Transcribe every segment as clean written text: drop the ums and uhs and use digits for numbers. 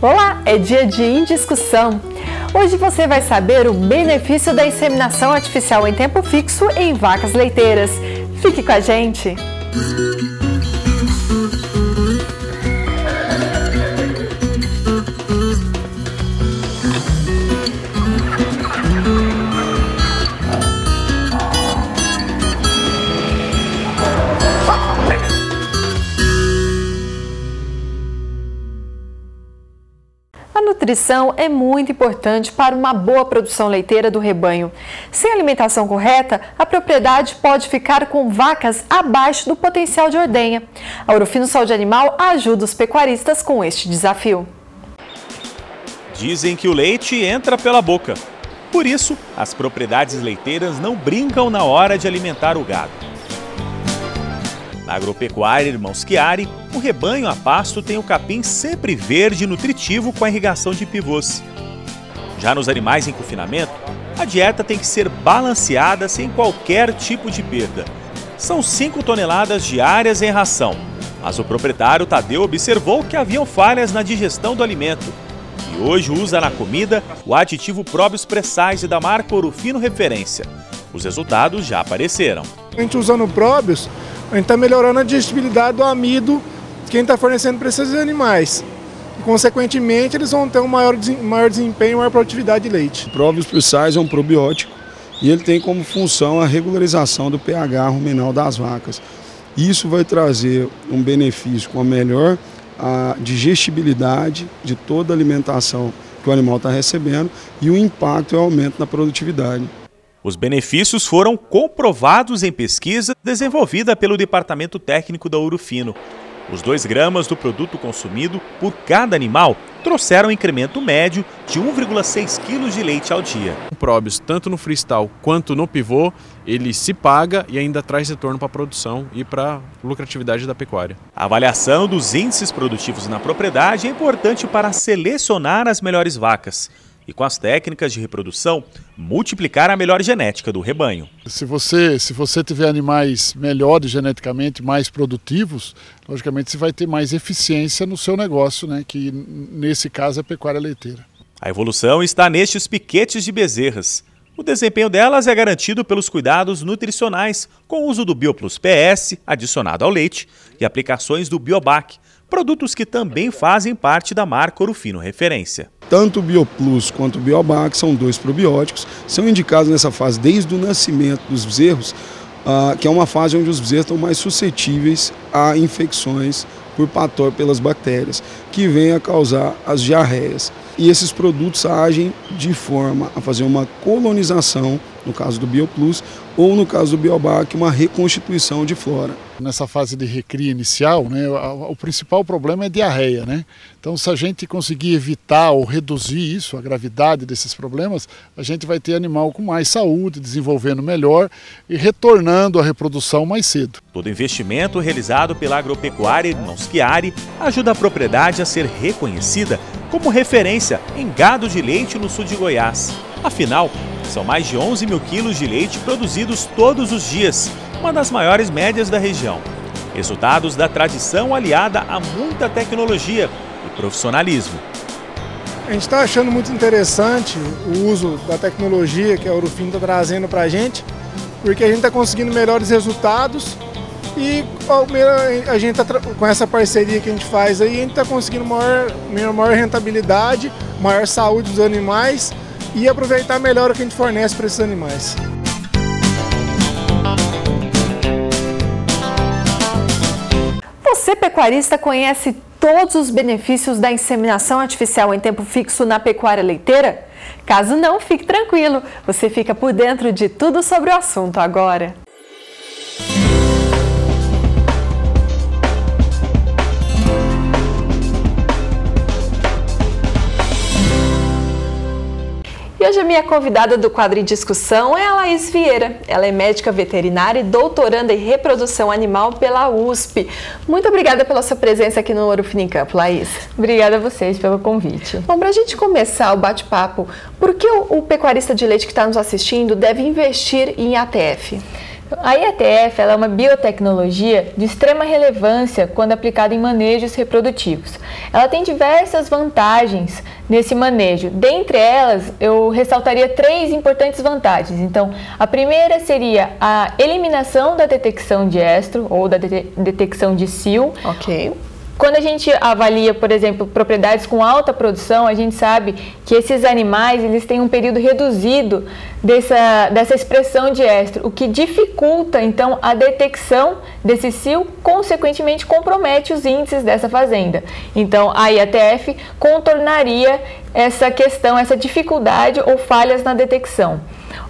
Olá, é dia de Indiscussão. Hoje você vai saber o benefício da inseminação artificial em tempo fixo em vacas leiteiras. Fique com a gente! A nutrição é muito importante para uma boa produção leiteira do rebanho. Sem alimentação correta, a propriedade pode ficar com vacas abaixo do potencial de ordenha. A Ourofino Saúde Animal ajuda os pecuaristas com este desafio. Dizem que o leite entra pela boca. Por isso, as propriedades leiteiras não brincam na hora de alimentar o gado. Na agropecuária Irmãos Chiari, o rebanho a pasto tem o capim sempre verde e nutritivo com a irrigação de pivôs. Já nos animais em confinamento, a dieta tem que ser balanceada sem qualquer tipo de perda. São 5 toneladas diárias em ração, mas o proprietário Tadeu observou que haviam falhas na digestão do alimento e hoje usa na comida o aditivo Probios Precision da marca Ourofino Referência. Os resultados já apareceram. A gente usando o Probios, a gente está melhorando a digestibilidade do amido que a gente está fornecendo para esses animais. E, consequentemente, eles vão ter um maior desempenho, maior produtividade de leite. O Probios Precision é um probiótico e ele tem como função a regularização do pH ruminal das vacas. Isso vai trazer um benefício com a melhor digestibilidade de toda a alimentação que o animal está recebendo e o impacto e o aumento na produtividade. Os benefícios foram comprovados em pesquisa desenvolvida pelo Departamento Técnico da Ourofino. Os 2 gramas do produto consumido por cada animal trouxeram um incremento médio de 1,6 kg de leite ao dia. O Probios, tanto no freestyle quanto no pivô, ele se paga e ainda traz retorno para a produção e para a lucratividade da pecuária. A avaliação dos índices produtivos na propriedade é importante para selecionar as melhores vacas e, com as técnicas de reprodução, multiplicar a melhor genética do rebanho. Se você tiver animais melhores geneticamente, mais produtivos, logicamente você vai ter mais eficiência no seu negócio, né? Que nesse caso é a pecuária leiteira. A evolução está nestes piquetes de bezerras. O desempenho delas é garantido pelos cuidados nutricionais, com o uso do BioPlus PS, adicionado ao leite, e aplicações do Biobac, produtos que também fazem parte da marca Ourofino Referência. Tanto o BioPlus quanto o Biobac são 2 probióticos, são indicados nessa fase desde o nascimento dos bezerros, que é uma fase onde os bezerros estão mais suscetíveis a infecções pelas bactérias, que vêm a causar as diarreias. E esses produtos agem de forma a fazer uma colonização, no caso do BioPlus, ou no caso do Biobac, uma reconstituição de flora. Nessa fase de recria inicial, né, o principal problema é diarreia, né? Então, se a gente conseguir evitar ou reduzir isso, a gravidade desses problemas, a gente vai ter animal com mais saúde, desenvolvendo melhor e retornando à reprodução mais cedo. Todo investimento realizado pela agropecuária Irmãos Chiari ajuda a propriedade a ser reconhecida como referência em gado de leite no sul de Goiás. Afinal, são mais de 11 mil quilos de leite produzidos todos os dias, uma das maiores médias da região. Resultados da tradição aliada a muita tecnologia e profissionalismo. A gente está achando muito interessante o uso da tecnologia que a Ourofino está trazendo para a gente, porque a gente está conseguindo melhores resultados e a gente com essa parceria que a gente faz aí, a gente está conseguindo maior rentabilidade, maior saúde dos animais e aproveitar melhor o que a gente fornece para esses animais. Você, pecuarista, conhece todos os benefícios da inseminação artificial em tempo fixo na pecuária leiteira? Caso não, fique tranquilo, você fica por dentro de tudo sobre o assunto agora. E hoje a minha convidada do quadro em discussão é a Laís Vieira. Ela é médica veterinária e doutoranda em reprodução animal pela USP. Muito obrigada pela sua presença aqui no Ourofino em Campo, Laís. Obrigada a vocês pelo convite. Bom, para a gente começar o bate-papo, por que o pecuarista de leite que está nos assistindo deve investir em ATF? A IATF ela é uma biotecnologia de extrema relevância quando aplicada em manejos reprodutivos. Ela tem diversas vantagens nesse manejo. Dentre elas, eu ressaltaria 3 importantes vantagens. Então, a primeira seria a eliminação da detecção de estro ou da detecção de sil. Ok. Quando a gente avalia, por exemplo, propriedades com alta produção, a gente sabe que esses animais eles têm um período reduzido dessa expressão de estro, o que dificulta, então, a detecção desse sil, consequentemente compromete os índices dessa fazenda. Então, a IATF contornaria essa questão, essa dificuldade ou falhas na detecção.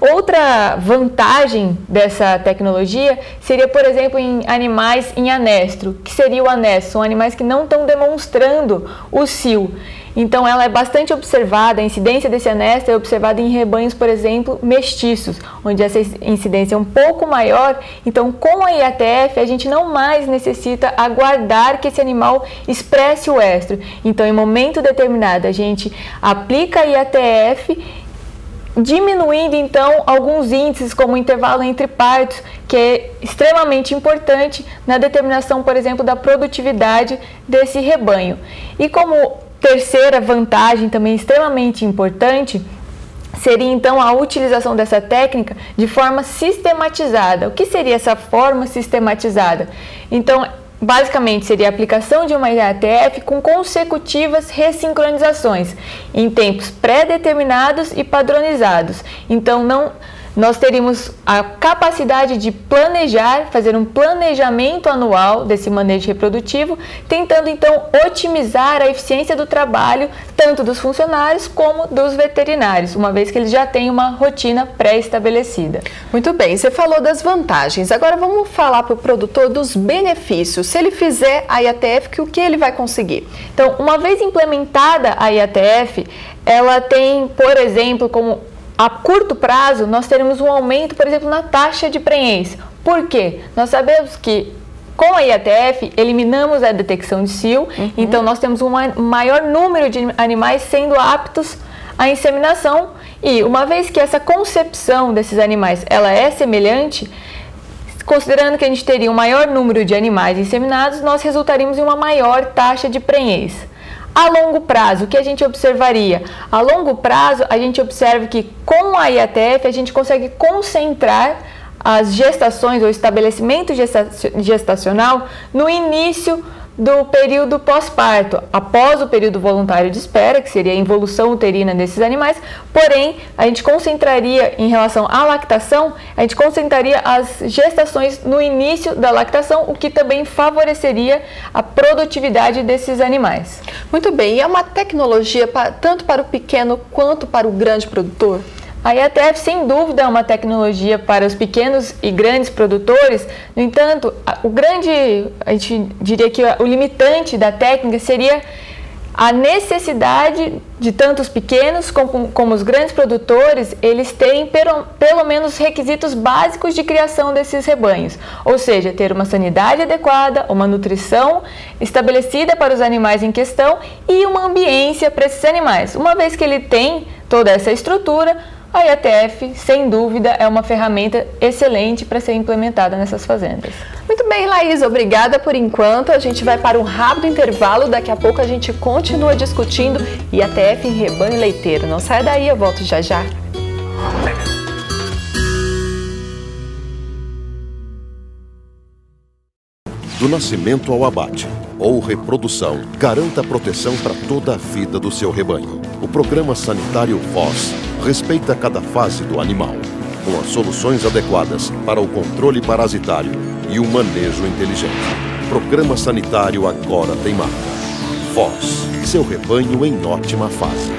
Outra vantagem dessa tecnologia seria, por exemplo, em animais em anestro. Que seria o anestro? São animais que não estão demonstrando o cio. Então, ela é bastante observada, a incidência desse anestro é observada em rebanhos, por exemplo, mestiços, onde essa incidência é um pouco maior. Então, com a IATF, a gente não mais necessita aguardar que esse animal expresse o estro. Então, em momento determinado, a gente aplica a IATF, diminuindo então alguns índices como o intervalo entre partos, que é extremamente importante na determinação, por exemplo, da produtividade desse rebanho. E como terceira vantagem também extremamente importante, seria então a utilização dessa técnica de forma sistematizada. O que seria essa forma sistematizada? Então, basicamente, seria a aplicação de uma IATF com consecutivas ressincronizações em tempos pré-determinados e padronizados. Então, nós teríamos a capacidade de planejar, fazer um planejamento anual desse manejo reprodutivo, tentando então otimizar a eficiência do trabalho tanto dos funcionários como dos veterinários, uma vez que eles já têm uma rotina pré-estabelecida. Muito bem, você falou das vantagens. Agora vamos falar para o produtor dos benefícios. Se ele fizer a IATF, o que ele vai conseguir? Então, uma vez implementada a IATF, ela tem, por exemplo, como a curto prazo, nós teremos um aumento, por exemplo, na taxa de prenhez. Por quê? Nós sabemos que com a IATF eliminamos a detecção de cio, então nós temos um maior número de animais sendo aptos à inseminação, e uma vez que essa concepção desses animais ela é semelhante, considerando que a gente teria um maior número de animais inseminados, nós resultaríamos em uma maior taxa de prenhez. A longo prazo, o que a gente observaria? A longo prazo, a gente observa que com a IATF a gente consegue concentrar as gestações ou estabelecimento gestacional no início do período pós-parto, após o período voluntário de espera, que seria a involução uterina desses animais. Porém, a gente concentraria, em relação à lactação, a gente concentraria as gestações no início da lactação, o que também favoreceria a produtividade desses animais. Muito bem, e é uma tecnologia tanto para o pequeno quanto para o grande produtor? A IATF, sem dúvida, é uma tecnologia para os pequenos e grandes produtores. No entanto, a gente diria que o limitante da técnica seria a necessidade de tanto os pequenos como os grandes produtores, eles terem pelo menos requisitos básicos de criação desses rebanhos. Ou seja, ter uma sanidade adequada, uma nutrição estabelecida para os animais em questão e uma ambiência para esses animais. Uma vez que ele tem toda essa estrutura, a IATF, sem dúvida, é uma ferramenta excelente para ser implementada nessas fazendas. Muito bem, Laís, obrigada por enquanto. A gente vai para um rápido intervalo, daqui a pouco a gente continua discutindo IATF em rebanho leiteiro. Não saia daí, eu volto já já. Do nascimento ao abate ou reprodução, garanta proteção para toda a vida do seu rebanho. O Programa Sanitário FOS respeita cada fase do animal, com as soluções adequadas para o controle parasitário e o manejo inteligente. Programa Sanitário agora tem marca. FOS, seu rebanho em ótima fase.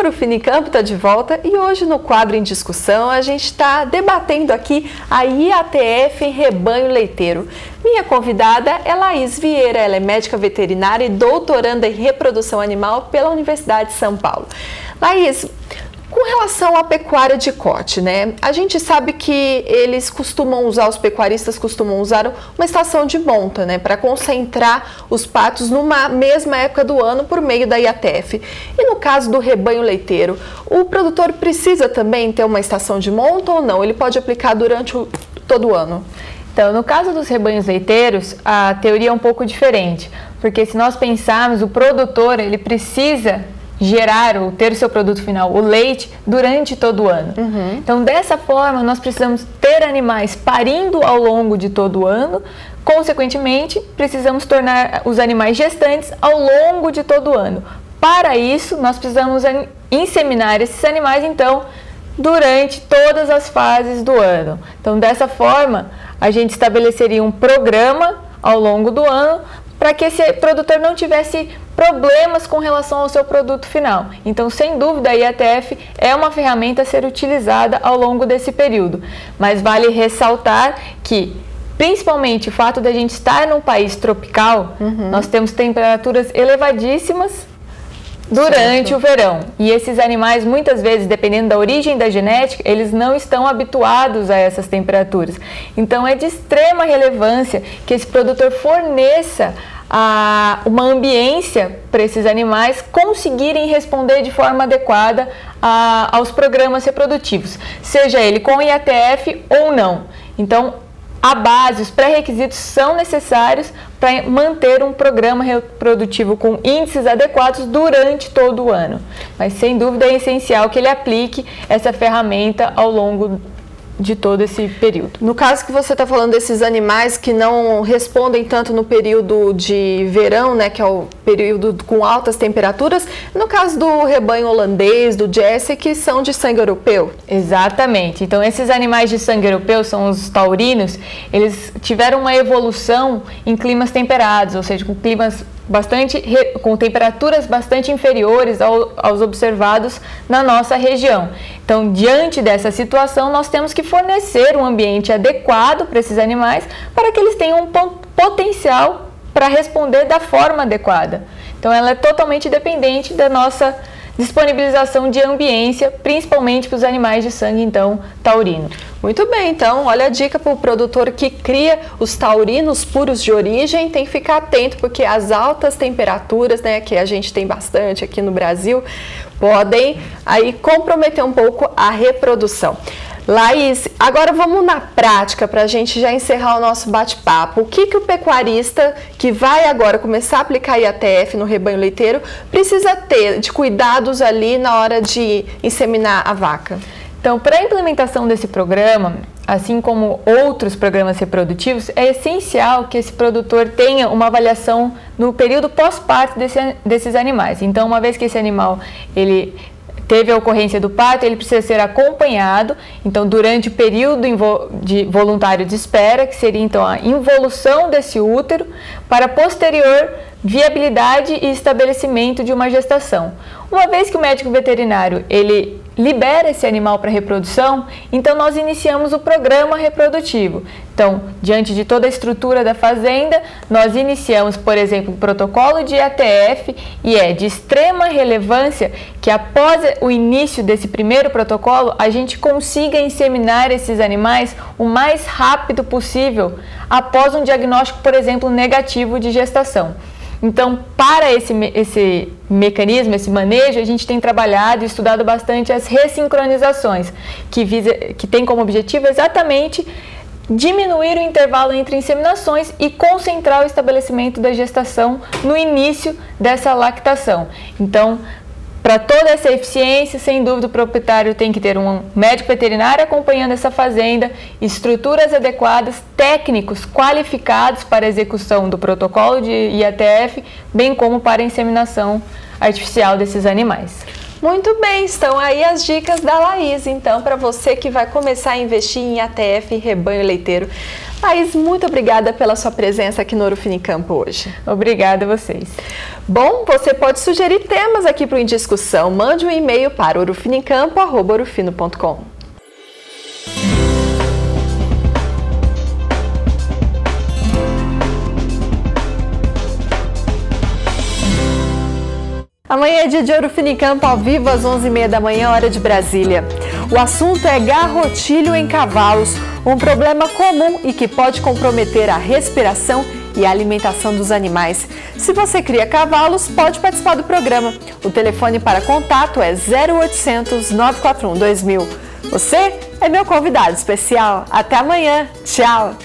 O Finicampo está de volta e hoje no quadro em discussão a gente está debatendo aqui a IATF em rebanho leiteiro. Minha convidada é Laís Vieira, ela é médica veterinária e doutoranda em reprodução animal pela Universidade de São Paulo. Laís, Com relação à pecuária de corte, né? A gente sabe que os pecuaristas costumam usar uma estação de monta, né? Para concentrar os patos numa mesma época do ano por meio da IATF. E no caso do rebanho leiteiro, o produtor precisa também ter uma estação de monta ou não? Ele pode aplicar durante todo o ano? Então, no caso dos rebanhos leiteiros, a teoria é um pouco diferente. Porque se nós pensarmos, o produtor, ele precisa gerar ou ter o seu produto final, o leite, durante todo o ano. Então, dessa forma, nós precisamos ter animais parindo ao longo de todo o ano, consequentemente, precisamos tornar os animais gestantes ao longo de todo o ano. Para isso, nós precisamos inseminar esses animais, então, durante todas as fases do ano. Então, dessa forma, a gente estabeleceria um programa ao longo do ano para que esse produtor não tivesse problemas com relação ao seu produto final. Então, sem dúvida, a IATF é uma ferramenta a ser utilizada ao longo desse período. Mas vale ressaltar que, principalmente, o fato de a gente estar num país tropical, nós temos temperaturas elevadíssimas durante o verão. E esses animais, muitas vezes, dependendo da origem da genética, eles não estão habituados a essas temperaturas. Então, é de extrema relevância que esse produtor forneça uma ambiência para esses animais conseguirem responder de forma adequada aos programas reprodutivos, seja ele com IATF ou não. Então, a base, os pré-requisitos são necessários para manter um programa reprodutivo com índices adequados durante todo o ano. Mas, sem dúvida, é essencial que ele aplique essa ferramenta ao longo de todo esse período. No caso que você está falando desses animais que não respondem tanto no período de verão, né, que é o período com altas temperaturas, no caso do rebanho holandês, do Jersey, que são de sangue europeu? Exatamente. Então, esses animais de sangue europeu, são os taurinos, eles tiveram uma evolução em climas temperados, ou seja, com temperaturas bastante inferiores aos observados na nossa região. Então, diante dessa situação, nós temos que fornecer um ambiente adequado para esses animais para que eles tenham um potencial para responder da forma adequada. Então, ela é totalmente dependente da nossa disponibilização de ambiência, principalmente para os animais de sangue, então, taurino. Muito bem, então, olha a dica para o produtor que cria os taurinos puros de origem, tem que ficar atento, porque as altas temperaturas, né, que a gente tem bastante aqui no Brasil, podem aí comprometer um pouco a reprodução. Laís, agora vamos na prática para a gente já encerrar o nosso bate-papo. O que o pecuarista que vai agora começar a aplicar IATF no rebanho leiteiro precisa ter de cuidados ali na hora de inseminar a vaca? Então, para a implementação desse programa, assim como outros programas reprodutivos, é essencial que esse produtor tenha uma avaliação no período pós-parto desses animais. Então, uma vez que esse animal ele teve a ocorrência do parto, ele precisa ser acompanhado, então, durante o período voluntário de espera, que seria, então, a involução desse útero, para posterior viabilidade e estabelecimento de uma gestação. Uma vez que o médico veterinário, ele libera esse animal para reprodução, então nós iniciamos o programa reprodutivo. Então, diante de toda a estrutura da fazenda, nós iniciamos, por exemplo, o protocolo de IATF, e é de extrema relevância que após o início desse primeiro protocolo, a gente consiga inseminar esses animais o mais rápido possível após um diagnóstico, por exemplo, negativo de gestação. Então, para esse mecanismo, esse manejo, a gente tem trabalhado e estudado bastante as ressincronizações, que tem como objetivo exatamente diminuir o intervalo entre inseminações e concentrar o estabelecimento da gestação no início dessa lactação. Então, para toda essa eficiência, sem dúvida, o proprietário tem que ter um médico veterinário acompanhando essa fazenda, estruturas adequadas, técnicos qualificados para a execução do protocolo de IATF, bem como para a inseminação artificial desses animais. Muito bem, estão aí as dicas da Laís, então, para você que vai começar a investir em IATF e rebanho leiteiro. Laís, muito obrigada pela sua presença aqui no Ouro Fino em Campo hoje. Obrigada a vocês. Bom, você pode sugerir temas aqui para o Em Discussão. Mande um e-mail para ourofinoemcampo@ourofino.com. Amanhã é dia de Ouro Fino em Campo, ao vivo às 11h30 da manhã, hora de Brasília. O assunto é garrotilho em cavalos, um problema comum e que pode comprometer a respiração e a alimentação dos animais. Se você cria cavalos, pode participar do programa. O telefone para contato é 0800 941 2000. Você é meu convidado especial. Até amanhã. Tchau!